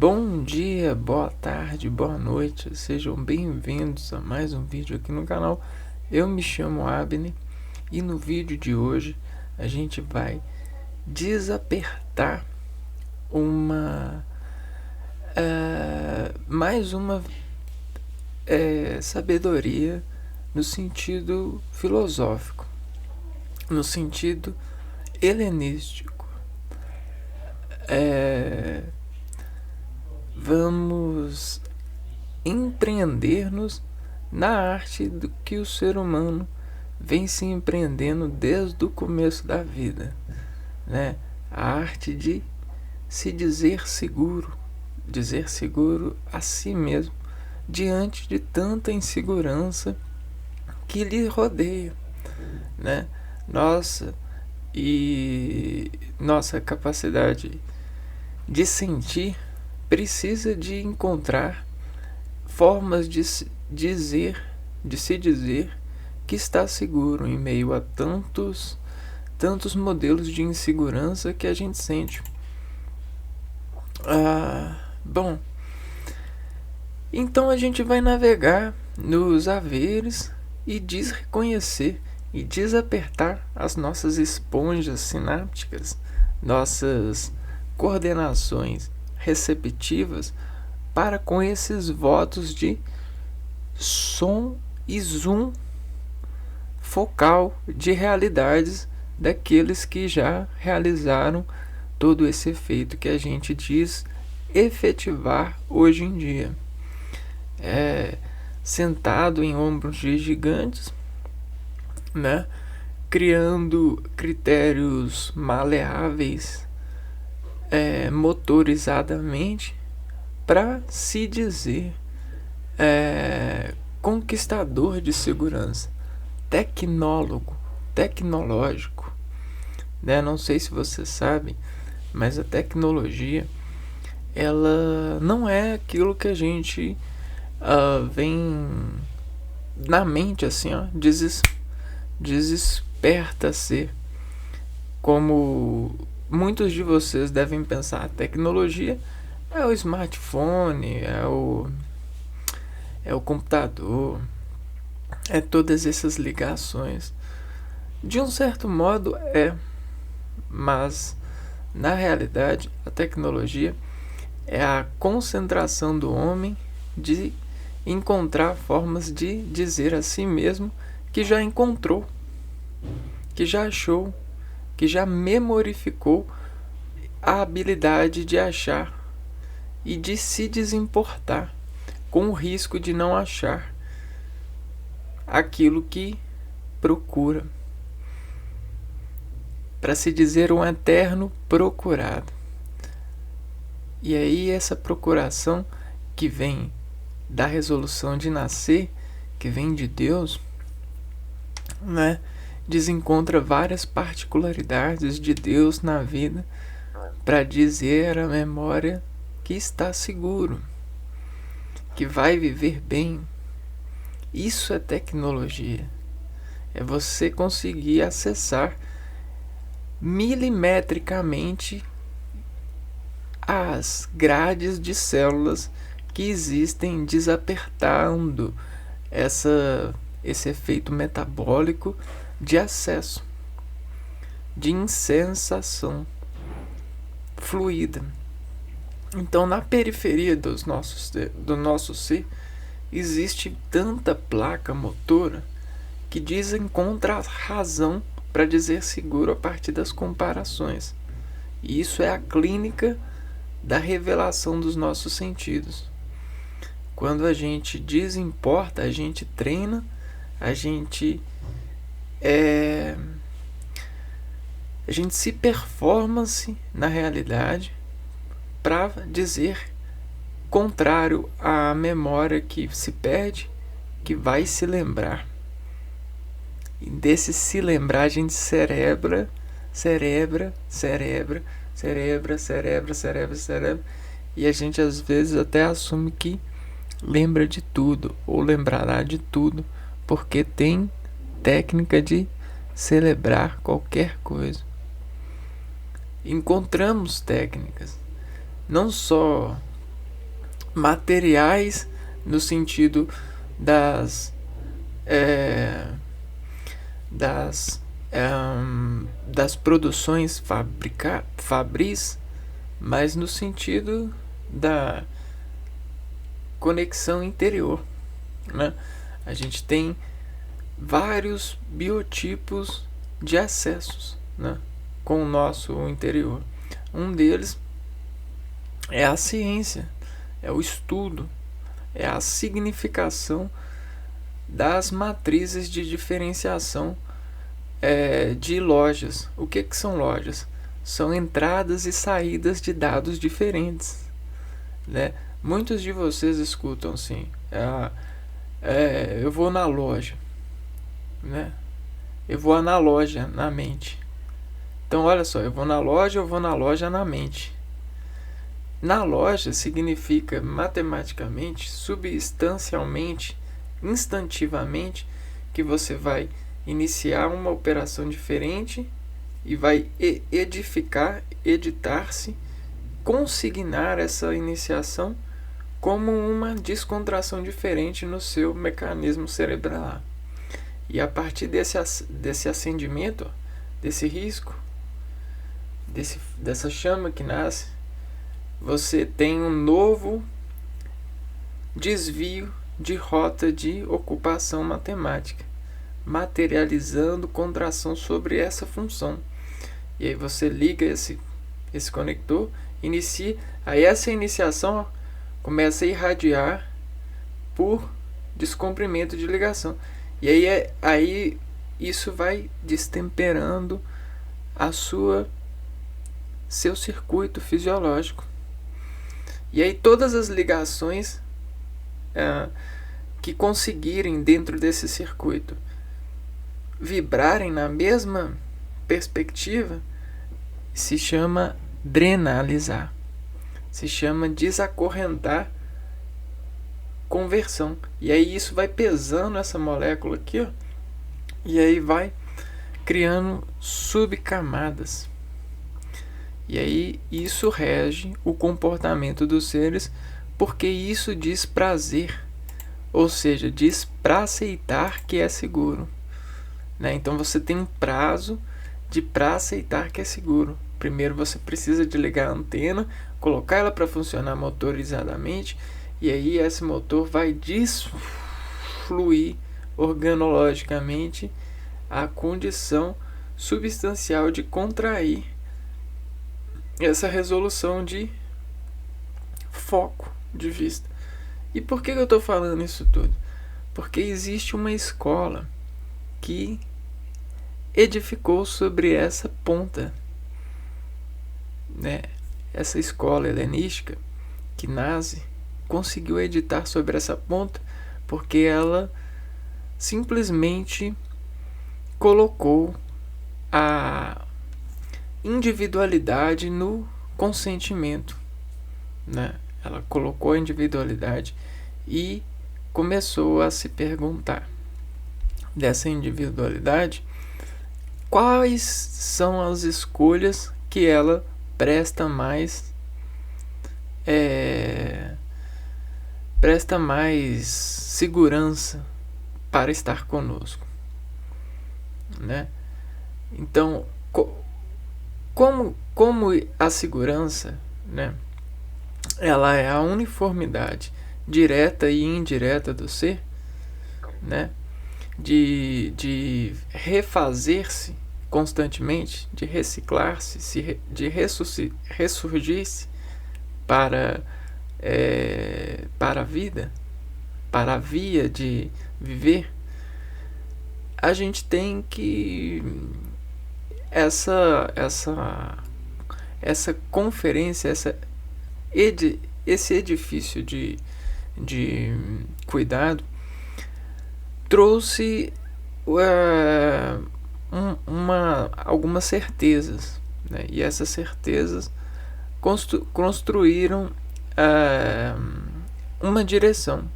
Bom dia, boa tarde, boa noite, sejam bem-vindos a mais um vídeo aqui no canal. Eu me chamo Abner e no vídeo de hoje a gente vai desapertar mais uma sabedoria no sentido filosófico, no sentido helenístico. Vamos empreender-nos na arte do que o ser humano vem se empreendendo desde o começo da vida, né? A arte de se dizer seguro a si mesmo diante de tanta insegurança que lhe rodeia, né? Nossa capacidade de sentir precisa de encontrar formas de se dizer que está seguro em meio a tantos modelos de insegurança que a gente sente. Bom, então a gente vai navegar nos haveres e reconhecer e desapertar as nossas esponjas sinápticas, nossas coordenações receptivas para com esses votos de som e zoom focal de realidades daqueles que já realizaram todo esse efeito que a gente diz efetivar hoje em dia. Sentado em ombros de gigantes, né? Criando critérios maleáveis motorizadamente para se dizer conquistador de segurança, tecnológico, né? Não sei se vocês sabem, mas a tecnologia ela não é aquilo que a gente vem na mente assim, desesperta ser. Como muitos de vocês devem pensar, a tecnologia é o smartphone, é o computador, é todas essas ligações. De um certo modo mas na realidade a tecnologia é a concentração do homem de encontrar formas de dizer a si mesmo que já encontrou, que já achou, que já memorificou a habilidade de achar e de se desimportar com o risco de não achar aquilo que procura, para se dizer um eterno procurado. E aí essa procuração que vem da resolução de nascer, que vem de Deus, né? Desencontra várias particularidades de Deus na vida para dizer à memória que está seguro, que vai viver bem. Isso é tecnologia. É você conseguir acessar milimetricamente as grades de células que existem, desapertando esse efeito metabólico de acesso, de insensação fluida. Então, na periferia do nosso ser, existe tanta placa motora que desencontra a razão para dizer seguro a partir das comparações. E isso é a clínica da revelação dos nossos sentidos. Quando a gente desimporta, a gente treina, a gente se performance na realidade para dizer contrário à memória que se perde, que vai se lembrar. E desse se lembrar a gente cerebra, e a gente às vezes até assume que lembra de tudo ou lembrará de tudo, porque tem técnica de celebrar qualquer coisa. Encontramos técnicas não só materiais no sentido das das das produções fabris, mas no sentido da conexão interior, né? A gente tem vários biotipos de acessos, né, com o nosso interior. Um deles é a ciência, é o estudo, é a significação das matrizes de diferenciação de lojas. O que são lojas? São entradas e saídas de dados diferentes, né? Muitos de vocês escutam assim, eu vou na loja, né? Eu vou na loja na mente. Então olha só, eu vou na loja na mente. Na loja significa matematicamente, substancialmente, instantivamente, que você vai iniciar uma operação diferente e vai editar-se, consignar essa iniciação como uma descontração diferente no seu mecanismo cerebral. E a partir desse acendimento, desse risco, dessa chama que nasce, você tem um novo desvio de rota de ocupação matemática, materializando contração sobre essa função. E aí você liga esse conector, inicia, aí essa iniciação começa a irradiar por descomprimento de ligação. E aí isso vai destemperando seu circuito fisiológico. E aí todas as ligações que conseguirem dentro desse circuito vibrarem na mesma perspectiva se chama drenalizar, se chama desacorrentar conversão. E aí isso vai pesando essa molécula aqui, ó, e aí vai criando subcamadas. E aí isso rege o comportamento dos seres, porque isso diz prazer, ou seja, diz para aceitar que é seguro, né? Então você tem um prazo de para aceitar que é seguro. Primeiro você precisa de ligar a antena, colocar ela para funcionar motorizadamente, e aí esse motor vai desfluir organologicamente a condição substancial de contrair essa resolução de foco de vista. E por que eu estou falando isso tudo? Porque existe uma escola que edificou sobre essa ponta, né? Essa escola helenística que nasce conseguiu editar sobre essa ponta porque ela simplesmente colocou a individualidade no consentimento, né? Ela colocou a individualidade e começou a se perguntar dessa individualidade quais são as escolhas que ela presta mais segurança para estar conosco, né? Então, como a segurança, né, ela é a uniformidade direta e indireta do ser, né, de refazer-se constantemente, de reciclar-se, de ressurgir-se para a vida, para a via de viver, a gente tem que essa conferência, esse edifício de cuidado trouxe algumas certezas, né? E essas certezas construíram uma direção.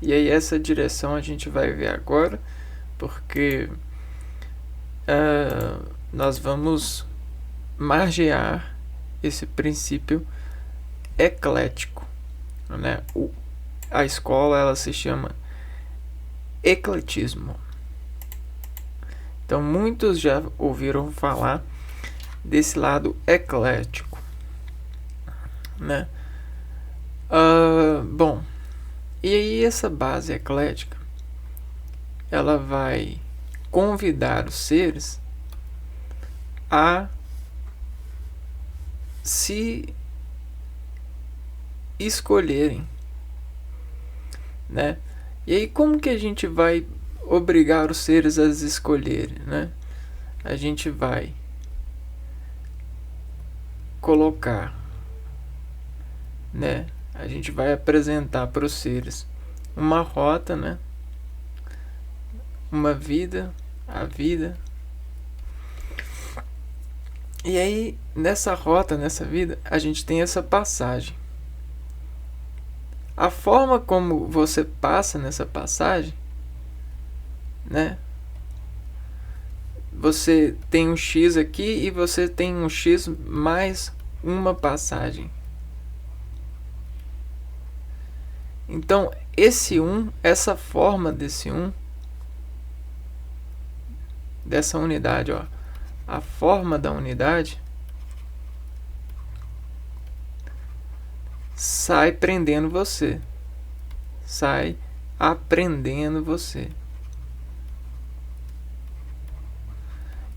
E aí essa direção a gente vai ver agora, porque nós vamos margear esse princípio eclético, né? A escola ela se chama ecletismo. Então muitos já ouviram falar desse lado eclético, né? Bom, e aí essa base eclética ela vai convidar os seres a se escolherem, né? E aí como que a gente vai obrigar os seres a se escolherem, né? A gente vai colocar, né? A gente vai apresentar para os seres uma rota, né? Uma vida, a vida. E aí, nessa rota, nessa vida, a gente tem essa passagem. A forma como você passa nessa passagem, né? Você tem um X aqui e você tem um X mais uma passagem. Então, essa forma desse dessa unidade, ó, a forma da unidade sai prendendo você, sai aprendendo você.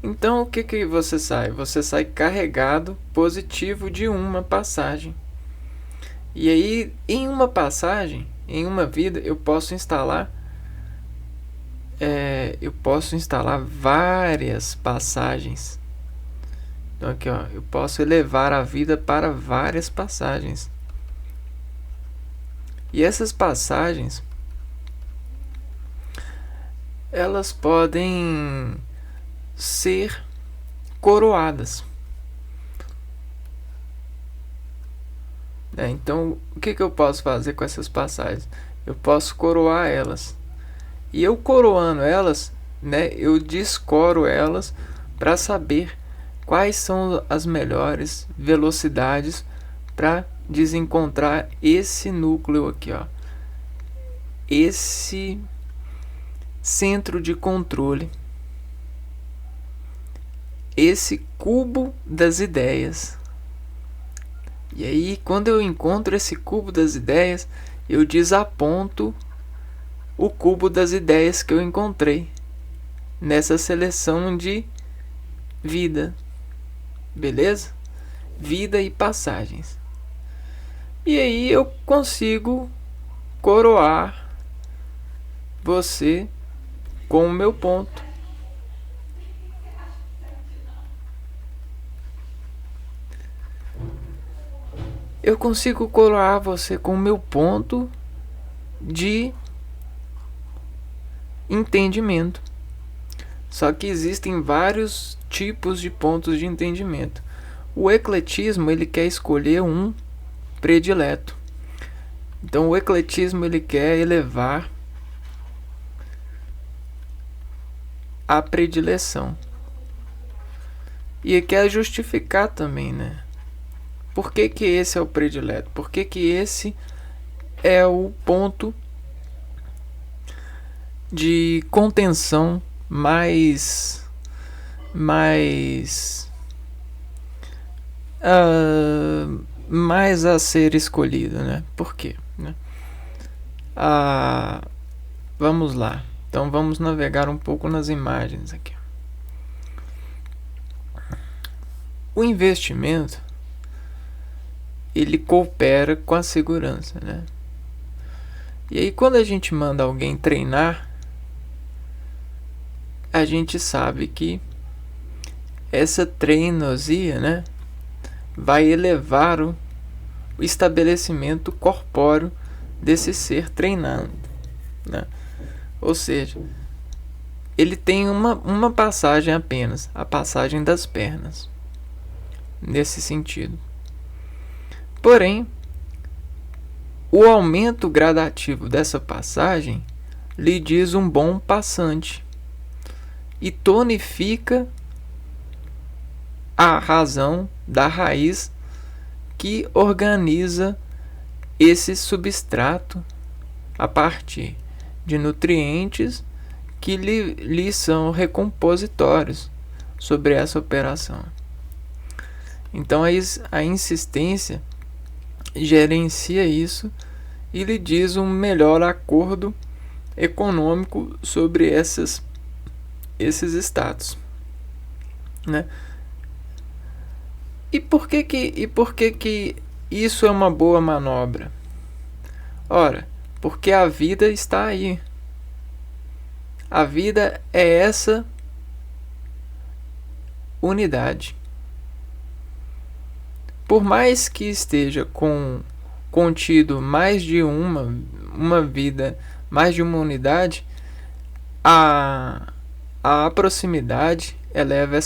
Então, o que você sai? Você sai carregado positivo de uma passagem. E aí, em uma passagem, em uma vida, eu posso instalar várias passagens. Então aqui, ó, eu posso elevar a vida para várias passagens. E essas passagens elas podem ser coroadas. Então, o que eu posso fazer com essas passagens? Eu posso coroar elas. E eu coroando elas, né, eu descoro elas para saber quais são as melhores velocidades para desencontrar esse núcleo aqui, ó. Esse centro de controle. Esse cubo das ideias. E aí, quando eu encontro esse cubo das ideias, eu desaponto o cubo das ideias que eu encontrei nessa seleção de vida. Beleza? Vida e passagens. E aí eu consigo coroar você com o meu ponto. Eu consigo coroar você com o meu ponto de entendimento. Só que existem vários tipos de pontos de entendimento. O ecletismo ele quer escolher um predileto. Então o ecletismo ele quer elevar a predileção. E ele quer justificar também, né? Por que esse é o predileto? Por que esse é o ponto de contenção mais a ser escolhido, né? Por quê? Né? Vamos lá. Então vamos navegar um pouco nas imagens aqui. O investimento ele coopera com a segurança, né? E aí quando a gente manda alguém treinar, a gente sabe que essa treinosia, né, vai elevar o estabelecimento corpóreo desse ser treinado, né? Ou seja, ele tem uma passagem apenas, a passagem das pernas, nesse sentido. Porém, o aumento gradativo dessa passagem lhe diz um bom passante e tonifica a razão da raiz que organiza esse substrato a partir de nutrientes que lhe são recompositórios sobre essa operação. Então a insistência gerencia isso e lhe diz um melhor acordo econômico sobre esses status, né? E por que isso é uma boa manobra? Ora, porque a vida está aí. A vida é essa unidade. Por mais que esteja contido mais de uma vida, mais de uma unidade, a proximidade eleva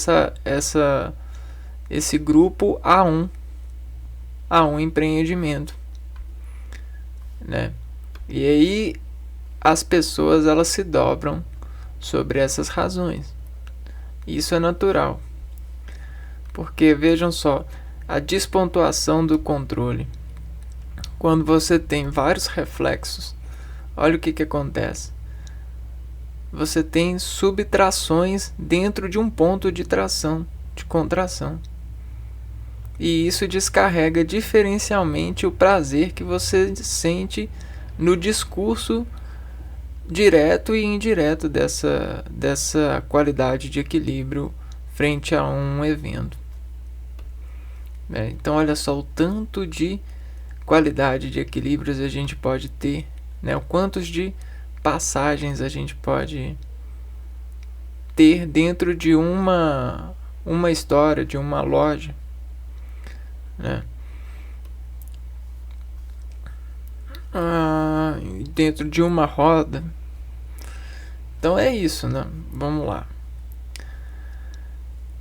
esse grupo a um empreendimento, né? E aí as pessoas elas se dobram sobre essas razões. Isso é natural, porque vejam só a despontuação do controle. Quando você tem vários reflexos, olha o que acontece. Você tem subtrações dentro de um ponto de tração, de contração. E isso descarrega diferencialmente o prazer que você sente no discurso direto e indireto dessa qualidade de equilíbrio frente a um evento. Então olha só o tanto de qualidade de equilíbrios a gente pode ter, né? O quantos de passagens a gente pode ter dentro de uma história, de uma loja, né? Dentro de uma roda. Então é isso, né? Vamos lá.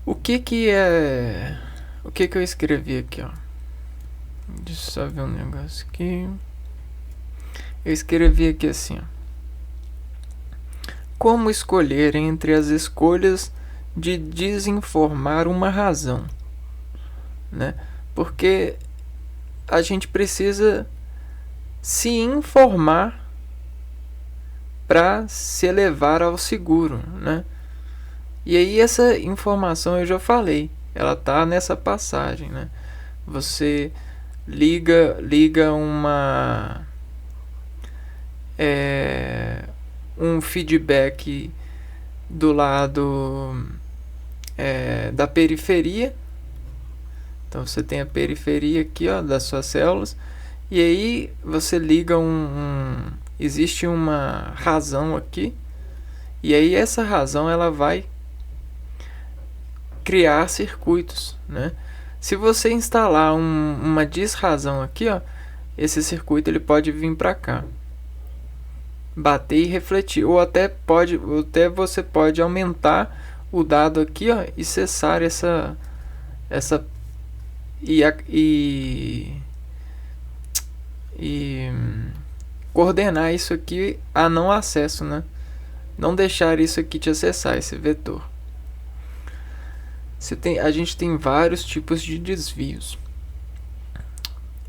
O que eu escrevi aqui, ó? Deixa eu só ver um negócio aqui. Eu escrevi aqui assim, ó. Como escolher entre as escolhas de desinformar uma razão, né? Porque a gente precisa se informar para se elevar ao seguro, né? E aí essa informação eu já falei, ela tá nessa passagem, né? Você liga um feedback do lado da periferia. Então você tem a periferia aqui, ó, das suas células, e aí você liga existe uma razão aqui, e aí essa razão ela vai criar circuitos, né? Se você instalar uma desrazão aqui, ó, esse circuito ele pode vir para cá, bater e refletir, ou até você pode aumentar o dado aqui, ó, e cessar essa e coordenar isso aqui a não acesso, né? Não deixar isso aqui te acessar, esse vetor. A gente tem vários tipos de desvios.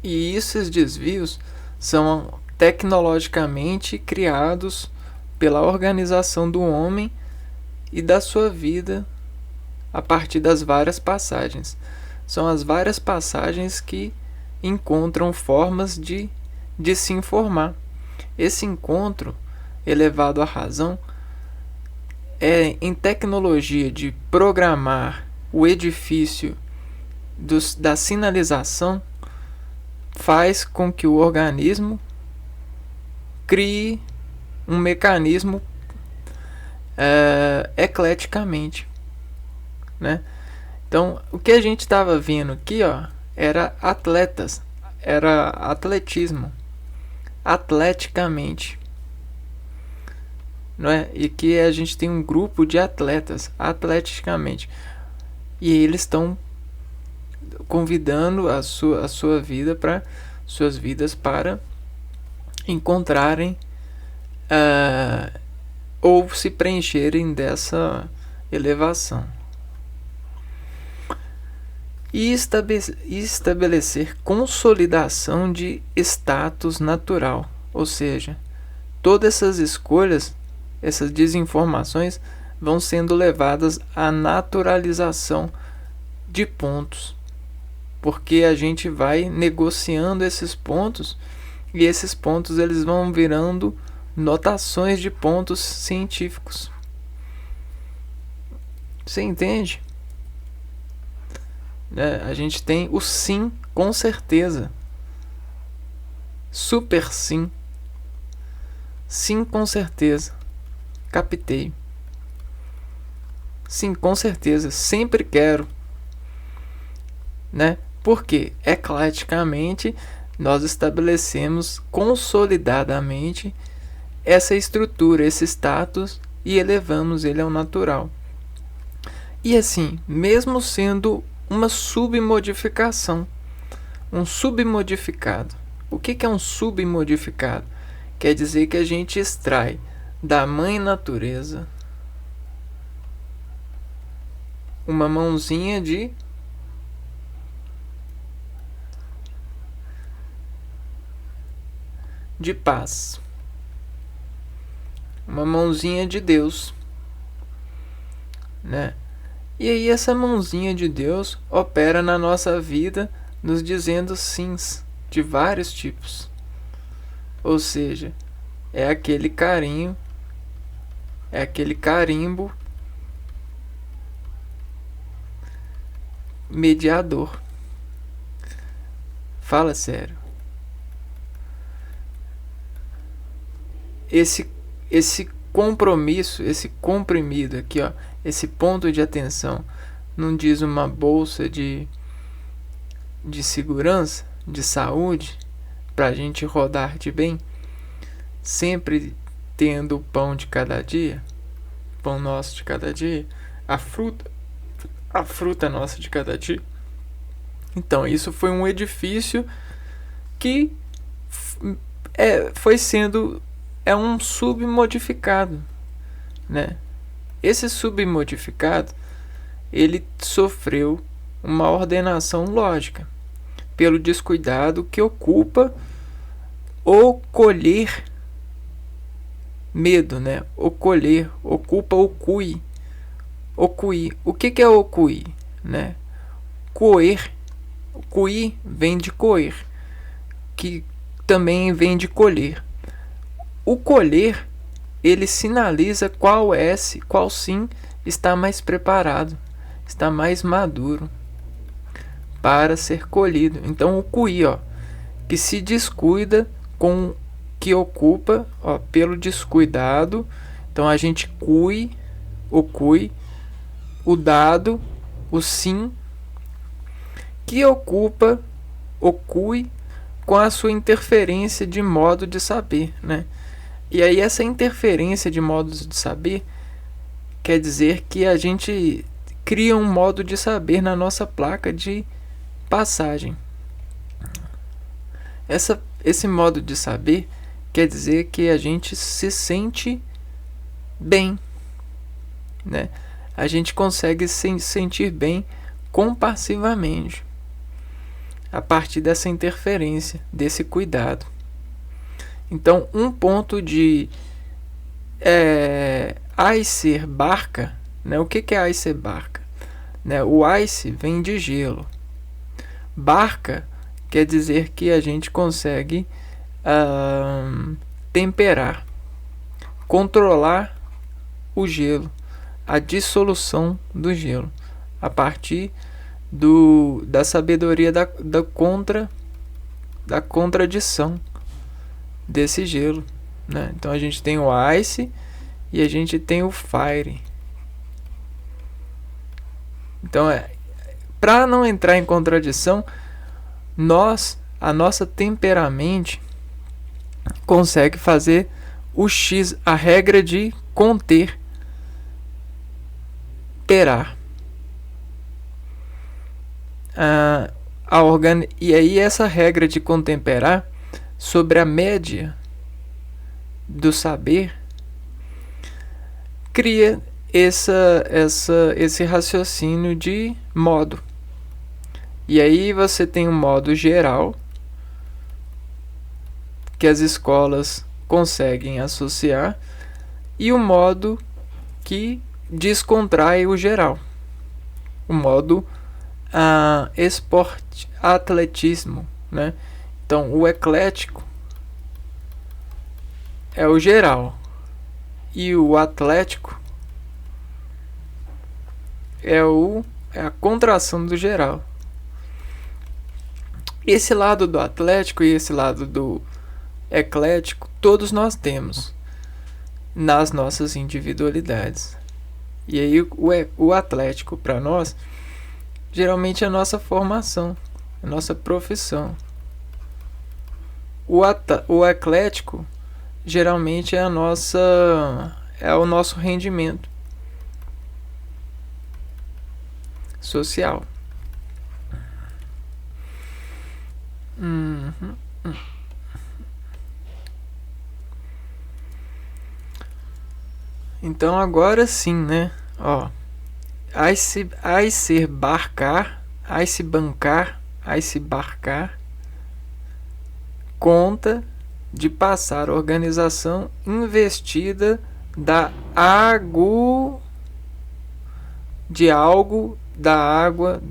E esses desvios são tecnologicamente criados pela organização do homem e da sua vida a partir das várias passagens. São as várias passagens que encontram formas de se informar. Esse encontro elevado à razão é em tecnologia de programar o edifício da sinalização, faz com que o organismo crie um mecanismo ecleticamente, né? Então, o que a gente estava vendo aqui, ó, era atletismo, atleticamente, não é? E que a gente tem um grupo de atletas, atleticamente, e eles estão convidando a sua vida para suas vidas para encontrarem ou se preencherem dessa elevação. e estabelecer consolidação de status natural, ou seja, todas essas escolhas, essas desinformações vão sendo levadas à naturalização de pontos, porque a gente vai negociando esses pontos e esses pontos eles vão virando notações de pontos científicos. Você entende? A gente tem o sim com certeza, super sim, sim com certeza, captei, sim com certeza, sempre quero, né? Porque ecleticamente nós estabelecemos consolidadamente essa estrutura, esse status e elevamos ele ao natural. E assim, mesmo sendo uma submodificação, um submodificado. O que é um submodificado? Quer dizer que a gente extrai da mãe natureza uma mãozinha de paz, uma mãozinha de Deus, né? E aí essa mãozinha de Deus opera na nossa vida, nos dizendo sims de vários tipos. Ou seja, é aquele carinho, é aquele carimbo mediador. Fala sério. Esse compromisso, esse comprimido aqui, ó, esse ponto de atenção, não diz uma bolsa de segurança, de saúde, para a gente rodar de bem, sempre tendo o pão de cada dia, pão nosso de cada dia, a fruta nossa de cada dia. Então isso foi um edifício que é um submodificado, né? Esse submodificado, ele sofreu uma ordenação lógica pelo descuidado que ocupa o colher medo, né? O colher ocupa o cui. O que é o cui, né? Coer. O cui vem de coer, que também vem de colher. O colher, ele sinaliza qual sim está mais preparado, está mais maduro para ser colhido. Então o cui, ó, que se descuida com que ocupa, ó, pelo descuidado. Então a gente o dado, o sim, que ocupa o cui com a sua interferência de modo de saber, né? E aí essa interferência de modos de saber quer dizer que a gente cria um modo de saber na nossa placa de passagem. Esse modo de saber quer dizer que a gente se sente bem, né? A gente consegue se sentir bem compassivamente a partir dessa interferência, desse cuidado. Então, um ponto de ice barca, né? O que é ice barca? Né? O ice vem de gelo. Barca quer dizer que a gente consegue temperar, controlar o gelo, a dissolução do gelo, a partir da sabedoria da contradição desse gelo, né? Então a gente tem o ice e a gente tem o fire. Então para não entrar em contradição, a nossa temperamente consegue fazer o X, a regra de conter, terar. E aí essa regra de contemperar sobre a média do saber cria esse raciocínio de modo. E aí você tem um modo geral, que as escolas conseguem associar, e o modo que descontrai o geral, o modo esporte, atletismo, né? Então o eclético é o geral e o atlético é a contração do geral. Esse lado do atlético e esse lado do eclético todos nós temos nas nossas individualidades. E aí o atlético para nós geralmente é a nossa formação, a nossa profissão. O eclético geralmente é o nosso rendimento social. Então agora sim, né? Ó, ai se barcar, ai se bancar, ai se barcar, conta de passar organização investida de algo, da água,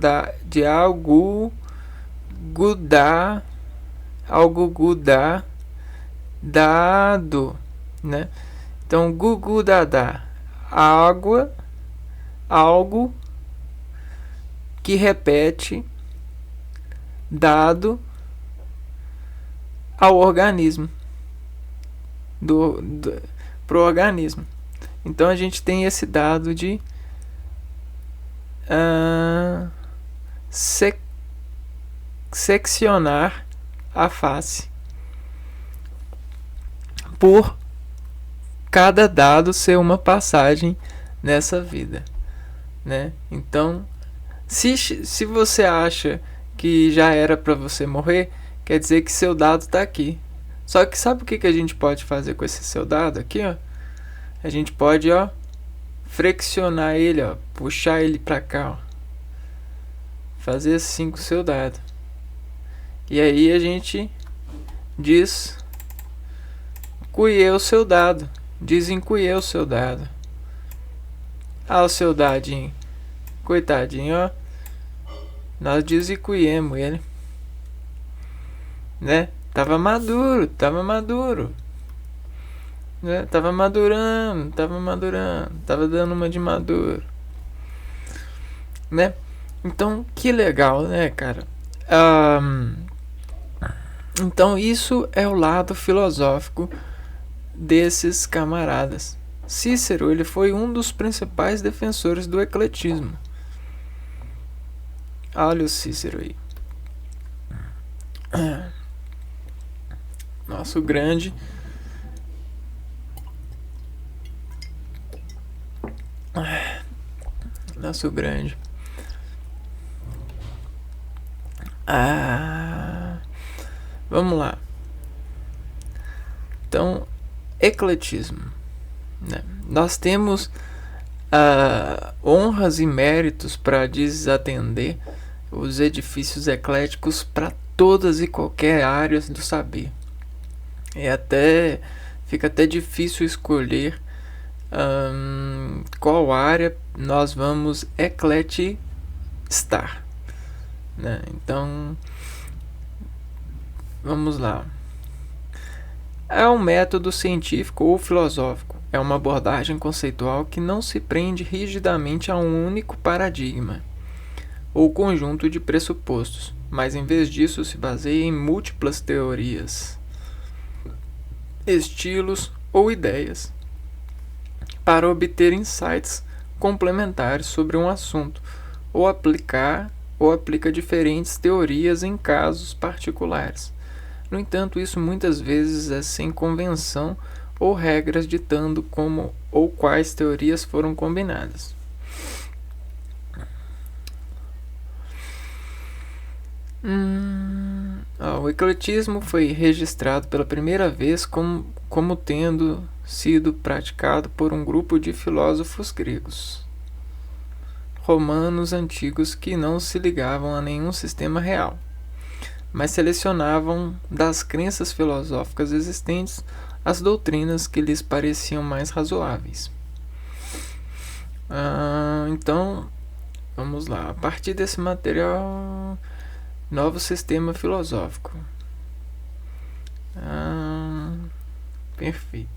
de algo gudar, algo gudar, dado, né? Então, gugu dadá, água, algo que repete, dado ao organismo, pro organismo. Então a gente tem esse dado de seccionar a face por cada dado ser uma passagem nessa vida, né? Então, se você acha que já era para você morrer, quer dizer que seu dado está aqui. Só que sabe o que a gente pode fazer com esse seu dado aqui, ó? A gente pode, ó, flexionar ele, ó, puxar ele para cá, ó. Fazer assim com o seu dado. E aí a gente diz cuiê o seu dado. Desencuiê o seu dado. Ah, o seu dadinho. Coitadinho, ó. Nós desencuiemos ele. Né? Tava maduro. Né? Tava madurando. Tava dando uma de maduro. Né? Então, que legal, né, cara? Então, isso é o lado filosófico desses camaradas. Cícero, ele foi um dos principais defensores do ecletismo. Olha o Cícero aí. Nosso grande vamos lá. Então, ecletismo, né? Nós temos honras e méritos para desatender os edifícios ecléticos para todas e qualquer áreas do saber. Fica até difícil escolher qual área nós vamos ecletistar, né? Então, vamos lá. É um método científico ou filosófico. É uma abordagem conceitual que não se prende rigidamente a um único paradigma ou conjunto de pressupostos, mas em vez disso se baseia em múltiplas teorias, estilos ou ideias para obter insights complementares sobre um assunto ou aplica diferentes teorias em casos particulares. No entanto, isso muitas vezes é sem convenção ou regras ditando como ou quais teorias foram combinadas. O ecletismo foi registrado pela primeira vez como tendo sido praticado por um grupo de filósofos gregos. romanos antigos que não se ligavam a nenhum sistema real, mas selecionavam das crenças filosóficas existentes as doutrinas que lhes pareciam mais razoáveis. Então, vamos lá. A partir desse material, novo sistema filosófico. Perfeito.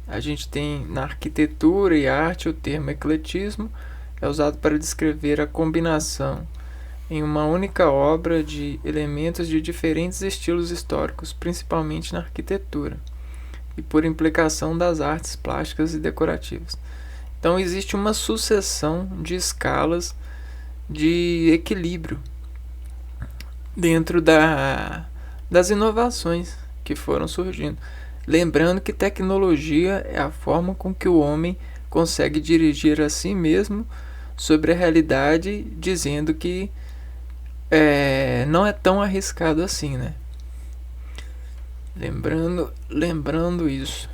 A gente tem na arquitetura e arte o termo ecletismo, é usado para descrever a combinação em uma única obra de elementos de diferentes estilos históricos, principalmente na arquitetura, e por implicação das artes plásticas e decorativas. Então existe uma sucessão de escalas de equilíbrio dentro das inovações que foram surgindo. Lembrando que tecnologia é a forma com que o homem consegue dirigir a si mesmo sobre a realidade, dizendo que não é tão arriscado assim, né? Lembrando isso.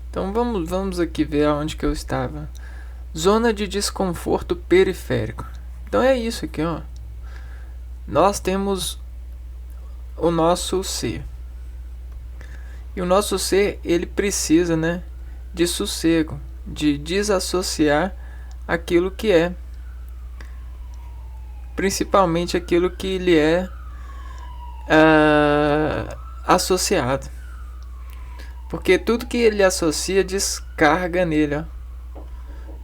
Então vamos aqui ver aonde que eu estava. Zona de desconforto periférico. Então é isso aqui, ó. Nós temos o nosso ser. E o nosso ser, ele precisa, né, de sossego, de desassociar aquilo que é, principalmente aquilo que lhe é associado, porque tudo que ele associa descarga nele, ó.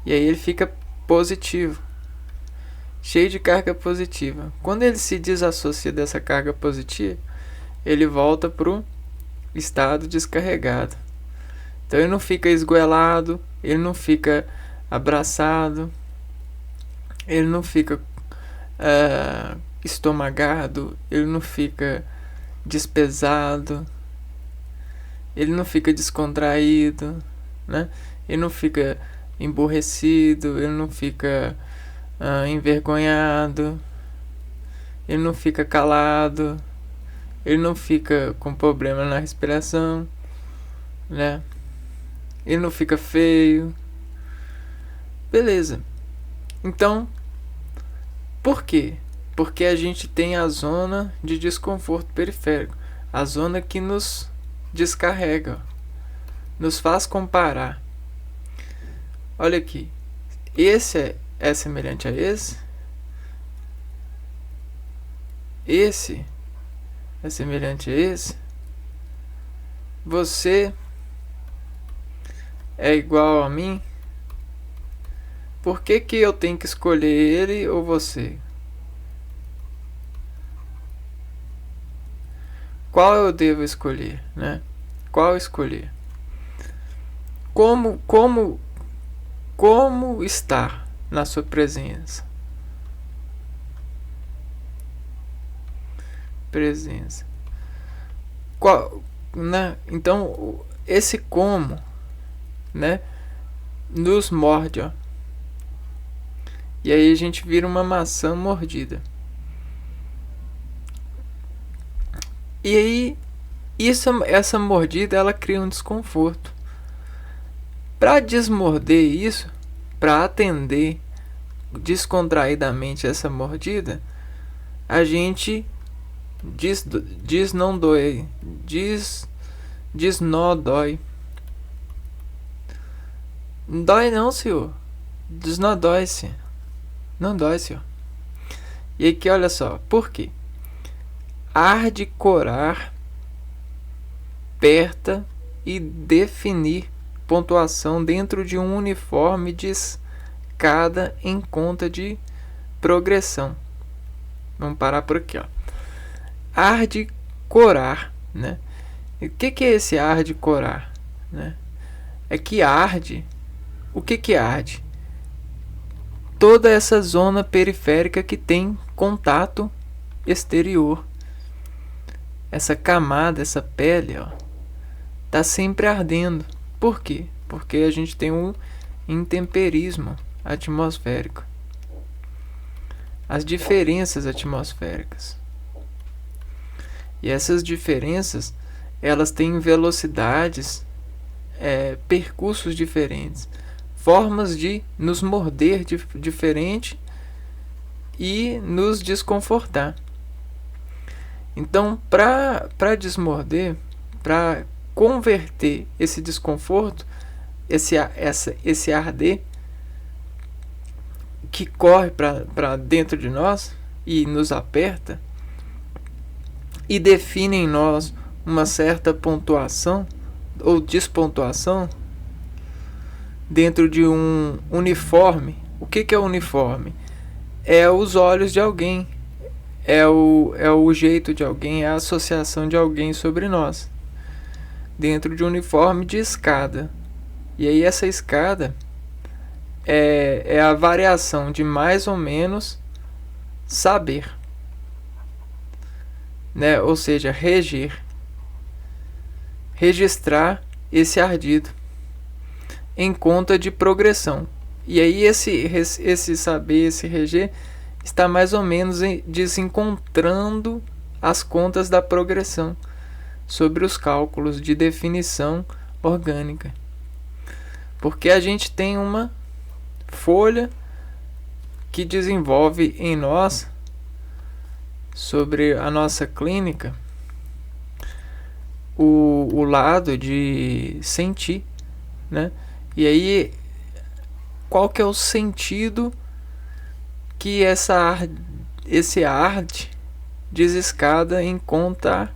E aí ele fica positivo, cheio de carga positiva. Quando ele se desassocia dessa carga positiva, ele volta pro estado descarregado. Então ele não fica esgoelado, ele não fica abraçado, ele não fica estomagado, ele não fica despesado, ele não fica descontraído, né? Ele não fica emborrecido, ele não fica envergonhado, ele não fica calado, ele não fica com problema na respiração, né? Ele não fica feio. Beleza. Então, por quê? Porque a gente tem a zona de desconforto periférico, a zona que nos descarrega, nos faz comparar. Olha aqui, esse é semelhante a esse, esse é semelhante a esse, você é igual a mim. Por que que eu tenho que escolher ele ou você? Qual eu devo escolher, né? Qual escolher? Como estar na sua presença? Presença. Qual, né? Então, esse como, né, nos morde, ó. E aí a gente vira uma maçã mordida. E aí essa mordida, ela cria um desconforto. Para desmorder isso, para atender descontraidamente essa mordida, a gente diz não dói, diz nó dói. Dói não, senhor. Diz nó dói-se. Não dói, senhor. E aqui, olha só, por quê? Arde corar, aperta e definir pontuação dentro de um uniforme de escada em conta de progressão. Vamos parar por aqui, ó. Arde corar, né? E o que é esse arde corar, né? É que arde. O que arde? Toda essa zona periférica que tem contato exterior. Essa camada, essa pele, ó, tá sempre ardendo. Por quê? Porque a gente tem um intemperismo atmosférico. As diferenças atmosféricas. E essas diferenças, elas têm velocidades, percursos diferentes, formas de nos morder diferente e nos desconfortar. Então, para desmorder, para converter esse desconforto, esse arder que corre para dentro de nós e nos aperta e define em nós uma certa pontuação ou despontuação dentro de um uniforme. O que é uniforme? É os olhos de alguém, é o jeito de alguém, é a associação de alguém sobre nós, dentro de um uniforme de escada. E aí essa escada é a variação de mais ou menos saber, né? Ou seja, registrar esse ardido em conta de progressão. E aí esse saber, esse reger, está mais ou menos desencontrando as contas da progressão sobre os cálculos de definição orgânica. Porque a gente tem uma folha que desenvolve em nós, sobre a nossa clínica, o lado de sentir, né? E aí, qual que é o sentido que esse arte desescada em conta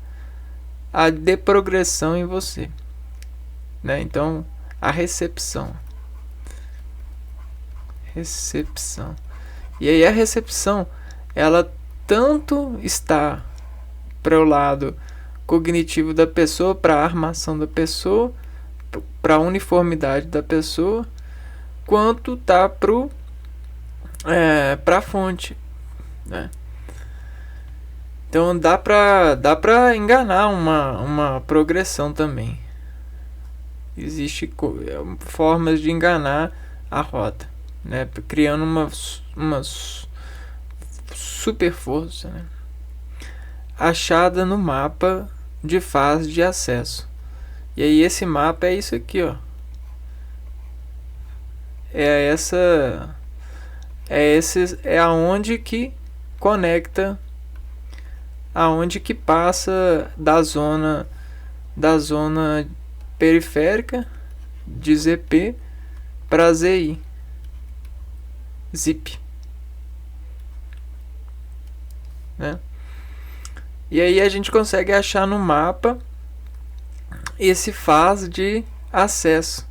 a deprogressão em você, né? Então, a recepção. E aí a recepção, ela tanto está para o lado cognitivo da pessoa, para a armação da pessoa, para a uniformidade da pessoa, quanto está para a fonte, né? Então dá para enganar uma progressão também. Existem formas de enganar a rota, né? Criando uma super força, né? Achada no mapa de fase de acesso. E aí esse mapa é isso aqui, ó. É aonde que conecta, aonde que passa da zona periférica de ZP para ZI, ZIP, né? E aí a gente consegue achar no mapa esse fase de acesso,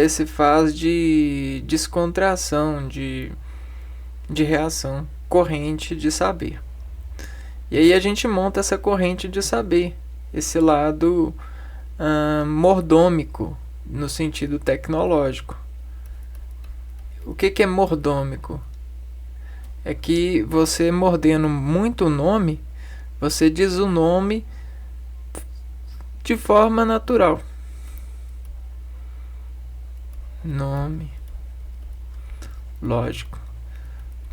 esse fase de descontração, de reação, corrente de saber. E aí a gente monta essa corrente de saber, esse lado mordômico, no sentido tecnológico. O que é mordômico? É que você mordendo muito o nome, você diz o nome de forma natural. Nome. Lógico.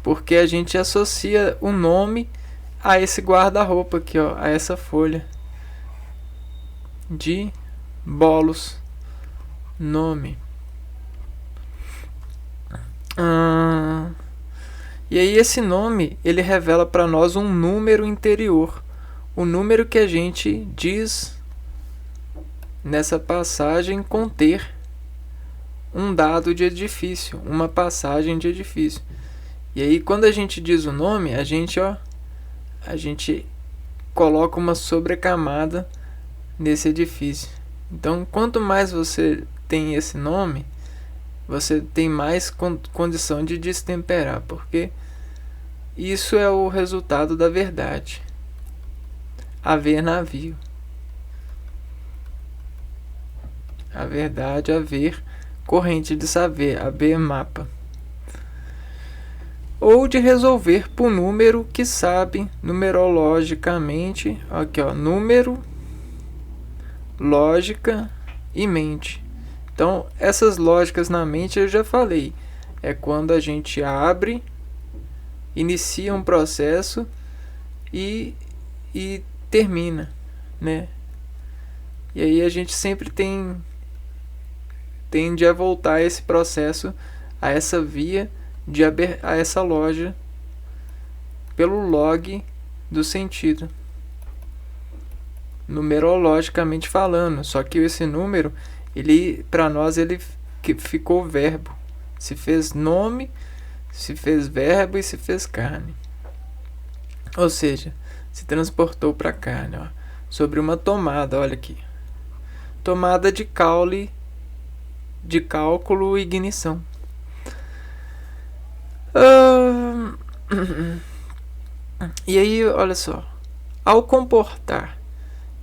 Porque a gente associa o nome a esse guarda-roupa aqui, ó, a essa folha de bolos. Nome. E aí esse nome, ele revela para nós um número interior. O número que a gente diz nessa passagem conter um dado de edifício, uma passagem de edifício. E aí quando a gente diz o nome, a gente coloca uma sobrecamada nesse edifício. Então, quanto mais você tem esse nome, você tem mais condição de destemperar, porque isso é o resultado da verdade. Haver navio. A verdade, haver corrente de saber, haver mapa. Ou de resolver por número que sabe numerologicamente. Aqui, ó, número, lógica e mente. Então, essas lógicas na mente eu já falei. É quando a gente abre, inicia um processo e termina, né? E aí a gente sempre tem tende a voltar a esse processo, a essa via, a essa loja, pelo log do sentido, numerologicamente falando. Só que esse número, ele, para nós, ele ficou verbo, se fez nome, se fez verbo e se fez carne. Ou seja, se transportou para carne, ó, sobre uma tomada. Olha aqui, tomada de caule, de cálculo e ignição. E aí, olha só, ao comportar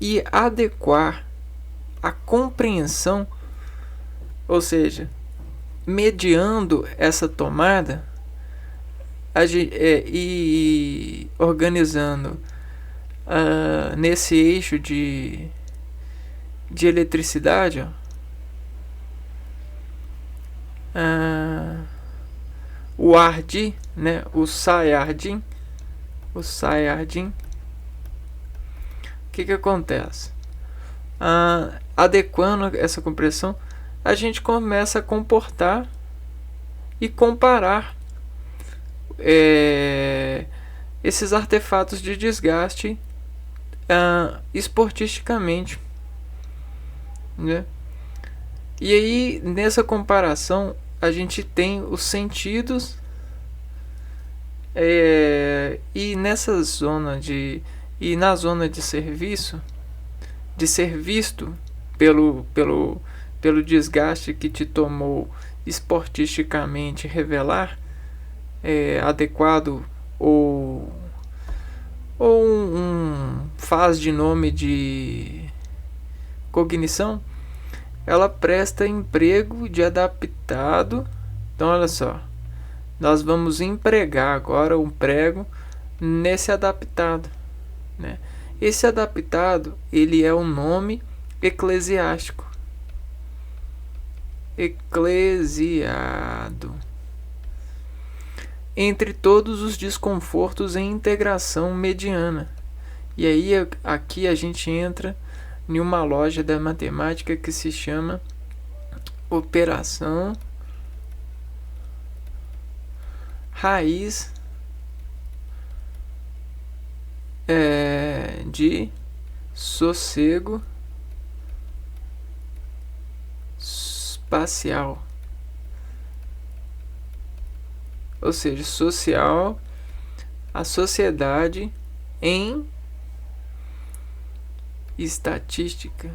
e adequar a compreensão, ou seja, mediando essa tomada e organizando nesse eixo de eletricidade, ó, o Ardim, né, o Sayardim, o que acontece? Adequando essa compressão, a gente começa a comportar e comparar esses artefatos de desgaste esportisticamente, né? E aí, nessa comparação, a gente tem os sentidos, e nessa zona e na zona de serviço, de ser visto pelo desgaste que te tomou esportisticamente revelar, adequado ou um faz de nome de cognição, ela presta emprego de adaptado. Então olha só, nós vamos empregar agora um prego nesse adaptado, né? Esse adaptado, ele é um nome eclesiástico, eclesiado, entre todos os desconfortos em integração mediana. E aí aqui a gente entra em uma loja da matemática que se chama operação raiz de sossego espacial, ou seja, social, a sociedade em estatística,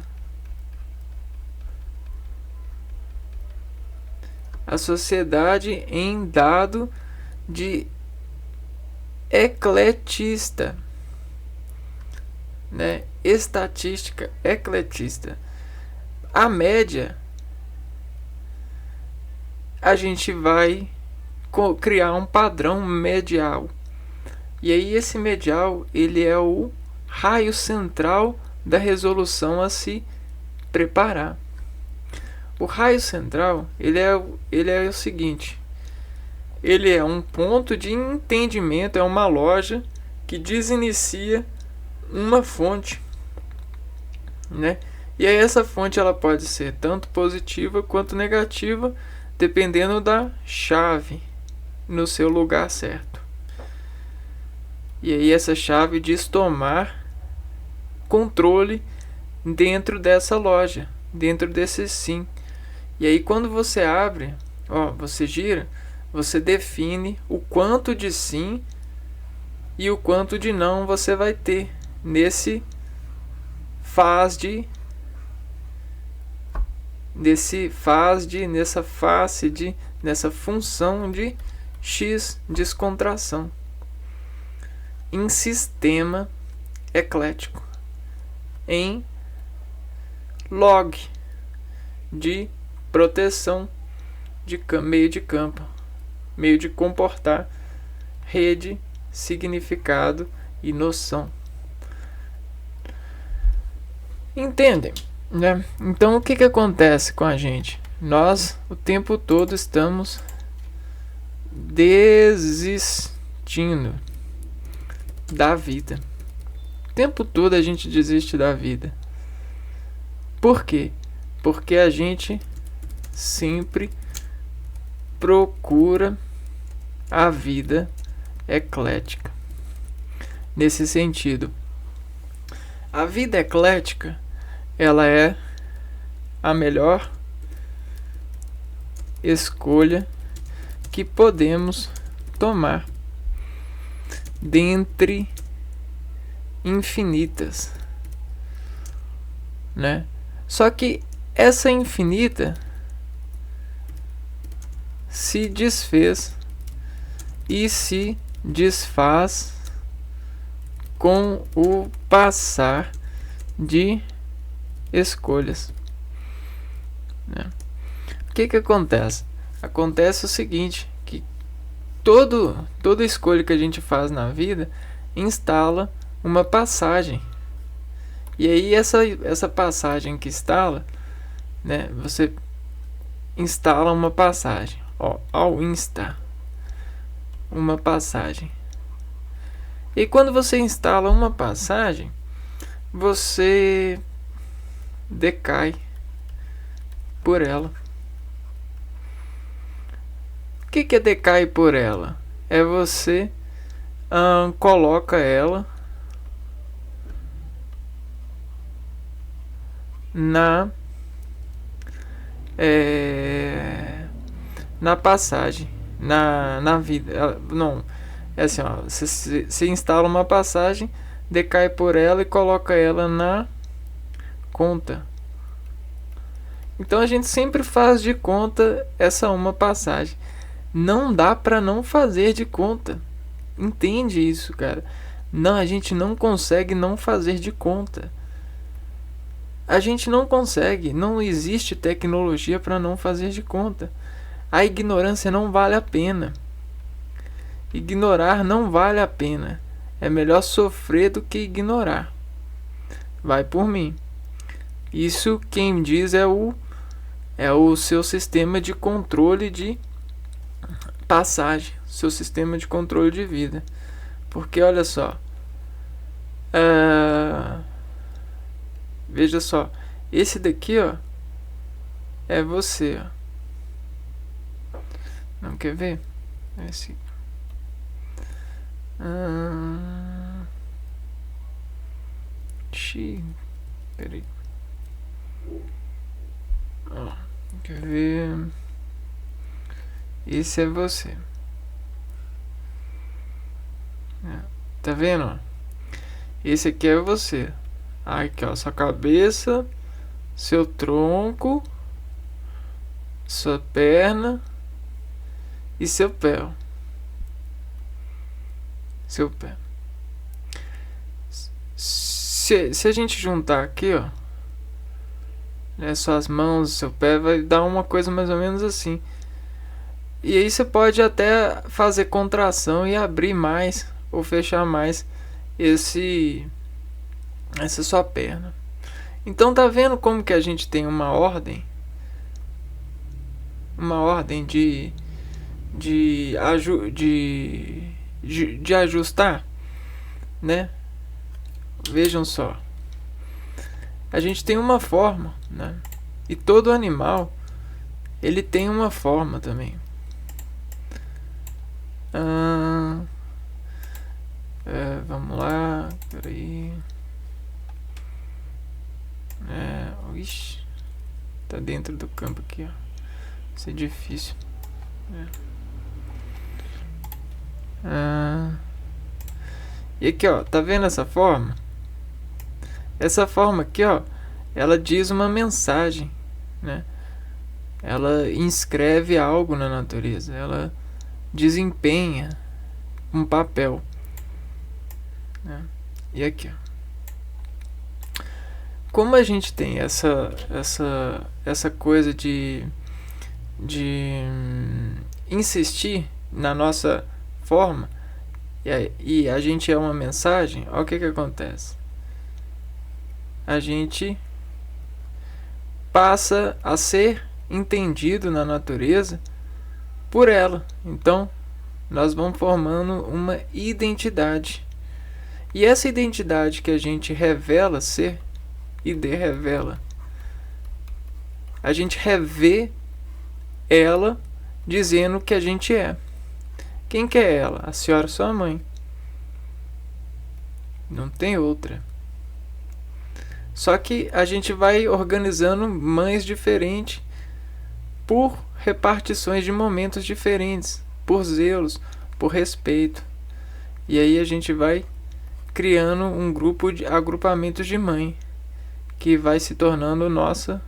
a sociedade em dado de ecletista, né? Estatística ecletista. A média, a gente vai criar um padrão medial. E aí esse medial, ele é o raio central da resolução a se preparar. O raio central, ele é o seguinte: ele é um ponto de entendimento, é uma loja que desinicia uma fonte, né? E aí essa fonte, ela pode ser tanto positiva quanto negativa, dependendo da chave no seu lugar certo. E aí essa chave diz tomar controle dentro dessa loja, dentro desse sim. E aí quando você abre, você gira, você define o quanto de sim e o quanto de não você vai ter nessa função de x descontração em sistema eclético, em log de proteção de meio de campo, meio de comportar, rede, significado e noção. Entendem, né? Então o que acontece com a gente? Nós o tempo todo estamos desistindo da vida. O tempo todo a gente desiste da vida. Por quê? Porque a gente sempre procura a vida eclética. Nesse sentido, a vida eclética, ela é a melhor escolha que podemos tomar dentre infinitas, né? Só que essa infinita se desfez e se desfaz com o passar de escolhas, né? O que acontece? Acontece o seguinte, que toda escolha que a gente faz na vida instala uma passagem. E aí essa passagem que instala, né? Você instala uma passagem, ao instar uma passagem. E quando você instala uma passagem, você decai por ela. O que é decai por ela? É você coloca ela na passagem, na vida. Não, é assim, ó, você instala uma passagem, decai por ela e coloca ela na conta. Então a gente sempre faz de conta essa uma passagem. Não dá para não fazer de conta. Entende isso, cara? Não, a gente não consegue não fazer de conta. A gente não consegue. Não existe tecnologia para não fazer de conta. A ignorância não vale a pena. Ignorar não vale a pena. É melhor sofrer do que ignorar. Vai por mim. Isso quem diz é o seu sistema de controle de passagem, seu sistema de controle de vida. Porque olha só, veja só, esse daqui, ó, é você, ó. Não quer ver? Esse. Peraí. Ó, quer ver? Esse é você. Tá vendo? Esse aqui é você. Aqui, ó, sua cabeça, seu tronco, sua perna e seu pé. Seu pé. Se a gente juntar aqui, ó, né, suas mãos, seu pé, vai dar uma coisa mais ou menos assim. E aí você pode até fazer contração e abrir mais ou fechar mais essa sua perna. Então tá vendo como que a gente tem uma ordem de ajustar, né? Vejam só, a gente tem uma forma, né? E todo animal ele tem uma forma também. Vamos lá, peraí. Ixi, tá dentro do campo aqui, ó. Isso é difícil. E aqui, ó, tá vendo essa forma? Essa forma aqui, ó, ela diz uma mensagem, né? Ela inscreve algo na natureza, ela desempenha um papel, né? E aqui, ó, como a gente tem essa coisa de insistir na nossa forma, e a gente é uma mensagem, olha o que acontece. A gente passa a ser entendido na natureza por ela. Então nós vamos formando uma identidade, e essa identidade que a gente revela ser e revela, a gente revê ela dizendo que a gente é. Quem que é ela? A senhora, sua mãe. Não tem outra. Só que a gente vai organizando mães diferentes por repartições de momentos diferentes, por zelos, por respeito. E aí a gente vai criando um grupo de agrupamentos de mãe que vai se tornando nossa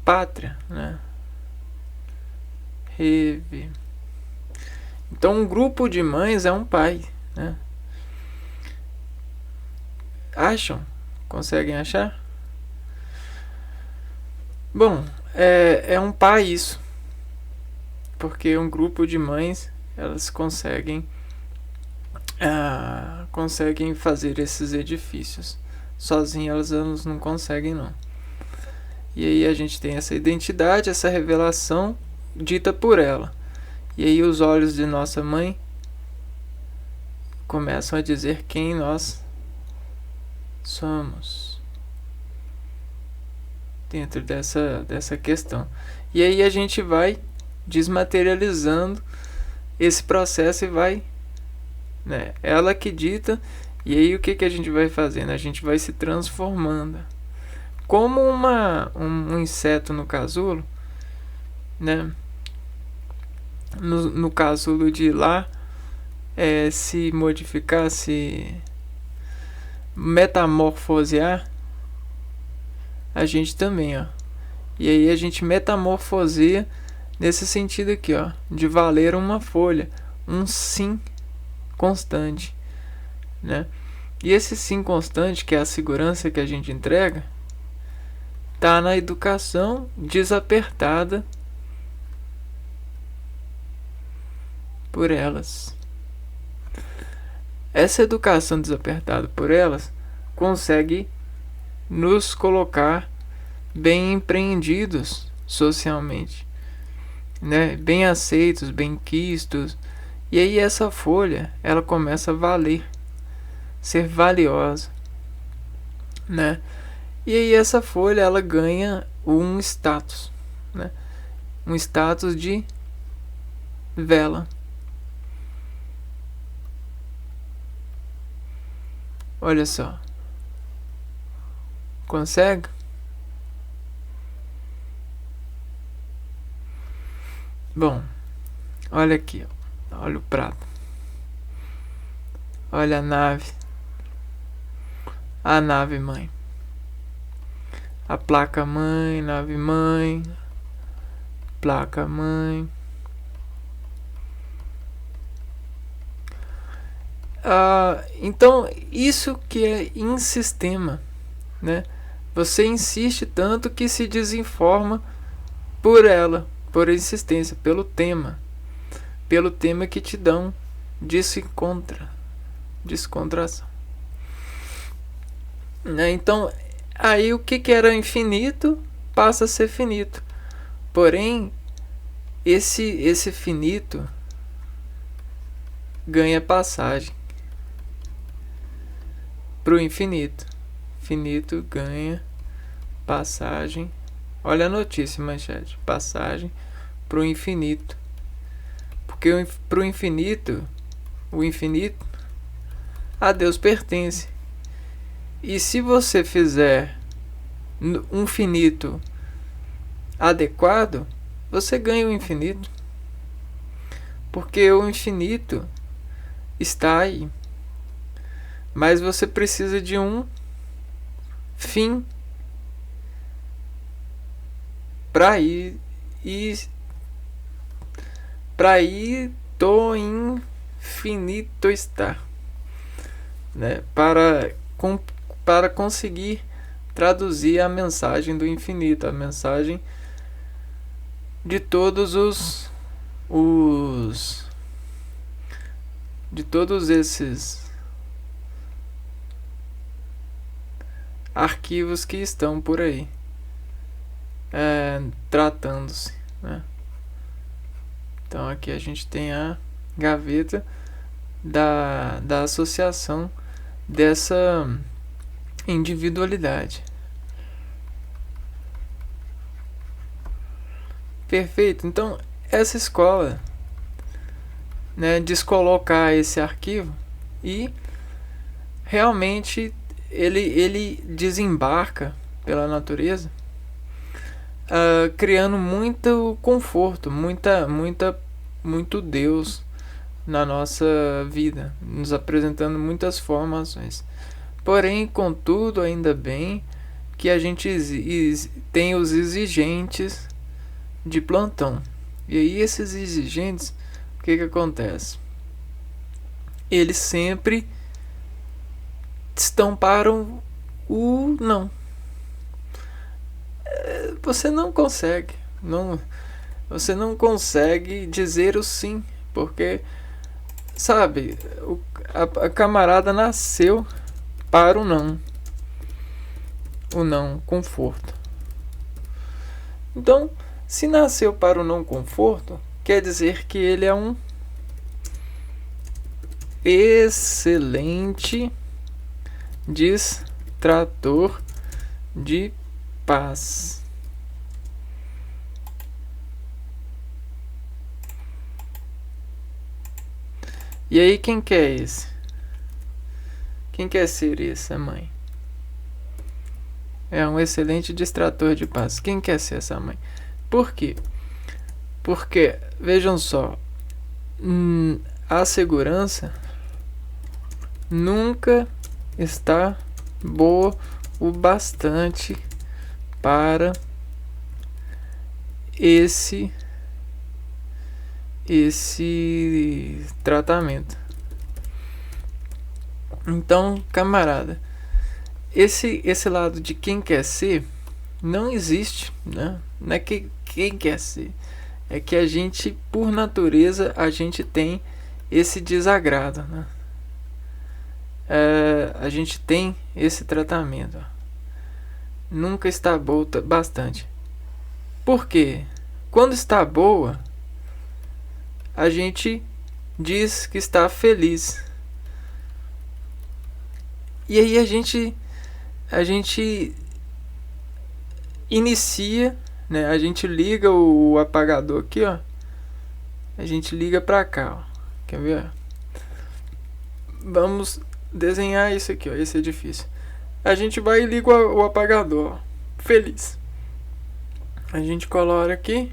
pátria, né? Então um grupo de mães é um pai, né? Acham? Conseguem achar? Bom, é um pai isso. Porque um grupo de mães, elas conseguem fazer esses edifícios. Sozinhas elas não conseguem, não. E aí a gente tem essa identidade, essa revelação dita por ela. E aí os olhos de nossa mãe começam a dizer quem nós somos dentro dessa questão. E aí a gente vai desmaterializando esse processo e vai, né, ela que dita. E aí o que a gente vai fazendo? A gente vai se transformando como um inseto no casulo, né? No casulo de lá, se modificar, se metamorfosear, a gente também, ó. E aí a gente metamorfoseia nesse sentido aqui, ó, de valer uma folha, um sim constante, né? E esse sim constante, que é a segurança que a gente entrega, tá na educação desapertada por elas. Essa educação desapertada por elas consegue nos colocar bem empreendidos socialmente, né? Bem aceitos, bem quistos. E aí essa folha, ela começa a valer, ser valiosa, né? E aí essa folha, ela ganha um status, né? Um status de vela. Olha só. Consegue? Bom, olha aqui, ó. Olha o prato. Olha a nave. A nave mãe. A placa mãe, nave mãe, placa mãe. Então, isso que é em sistema, né? Você insiste tanto que se desinforma por ela, por insistência, pelo tema que te dão descontração. Né? Então, aí o que era infinito passa a ser finito. Porém, esse finito ganha passagem para o infinito. Finito ganha passagem. Olha a notícia, manchete. Passagem para o infinito. Porque para o infinito, a Deus pertence. E se você fizer um finito adequado, você ganha o infinito. Porque o infinito está aí. Mas você precisa de um fim para ir do infinito estar, né? Para conseguir traduzir a mensagem do infinito, a mensagem de todos de todos esses arquivos que estão por aí, tratando-se, né? Então aqui a gente tem a gaveta da associação dessa individualidade. Perfeito. Então, essa escola, né, descolocar esse arquivo e realmente ele desembarca pela natureza, criando muito conforto, muito Deus na nossa vida, nos apresentando muitas formações. Porém, contudo, ainda bem que a gente tem os exigentes de plantão. E aí esses exigentes, o que acontece? Eles sempre estamparam o não. Você não consegue. Você não consegue dizer o sim. Porque, sabe, a camarada nasceu para o não. O não conforto. Então, se nasceu para o não conforto, quer dizer que ele é um excelente distrator de paz. E aí, quem que é esse? Quem quer ser essa mãe? É um excelente distrator de paz. Quem quer ser essa mãe? Por quê? Porque, vejam só, a segurança nunca está boa o bastante para esse tratamento. Então, camarada, esse lado de quem quer ser não existe, né? Não é que quem quer ser, é que a gente, por natureza, a gente tem esse desagrado, né? A gente tem esse tratamento. Nunca está boa bastante. Por quê? Quando está boa, a gente diz que está feliz. E aí a gente inicia, né? A gente liga o apagador aqui, ó. A gente liga pra cá, ó. Quer ver? Vamos desenhar isso aqui, ó, esse edifício. A gente vai e liga o apagador, ó. Feliz. A gente coloca aqui